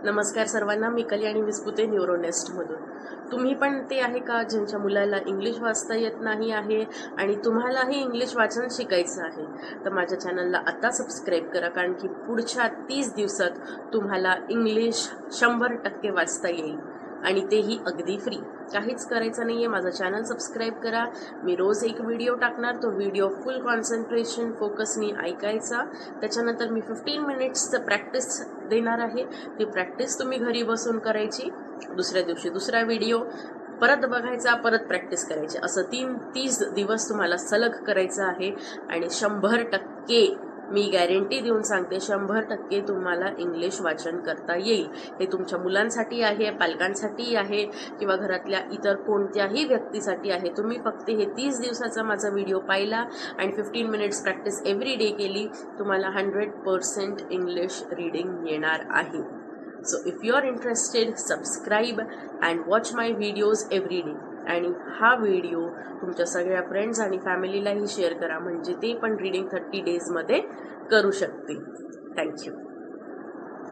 नमस्कार सर्वांना, मी कल्याणी विस्पुते न्यूरोनेस्टमधून. तुम्ही पण ते आहे का ज्यांच्या मुलाला इंग्लिश वाचता येत नाही आहे आणि तुम्हालाही इंग्लिश वाचन शिकायचं आहे? तर माझ्या चॅनलला आता सबस्क्राईब करा, कारण की पुढच्या 30 दिवसात तुम्हाला इंग्लिश 100% वाचता येईल आणि तेही अगदी फ्री. काहीच करायचं नाहीये, माझं चॅनल सबस्क्राईब करा. मी रोज एक व्हिडिओ टाकणार, तो व्हिडिओ फुल कॉन्सन्ट्रेशन फोकसनी ऐकायचा. त्याच्यानंतर मी 15 मिनिट्सचं प्रॅक्टिस देणार आहे. ती प्रॅक्टिस तुम्ही घरी बसून करायची. दुसऱ्या दिवशी दुसरा व्हिडिओ परत बघायचा, परत प्रॅक्टिस करायची. असं 30 दिवस तुम्हाला सलग करायचं आहे आणि 100% मी गॅरंटी देऊन सांगते, 100% तुम्हाला इंग्लिश वाचन करता येईल. हे तुमच्या मुलांसाठी आहे, पालकांसाठी आहे किंवा घरातल्या इतर कोणत्याही व्यक्तीसाठी आहे. तुम्ही फक्त हे 30 दिवसाचा माझा व्हिडिओ पाहिला आणि 15 मिनिट्स प्रॅक्टिस एव्हरी डे केली, तुम्हाला 100% इंग्लिश रीडिंग येणार आहे. So if you are interested, subscribe and watch my videos every day. आणि हा व्हिडिओ तुमच्या सगळ्या फ्रेंड्स आणि फॅमिलीलाही शेअर करा, म्हणजे ते पण रीडिंग 30 डेजमध्ये करू शकतील. थँक्यू.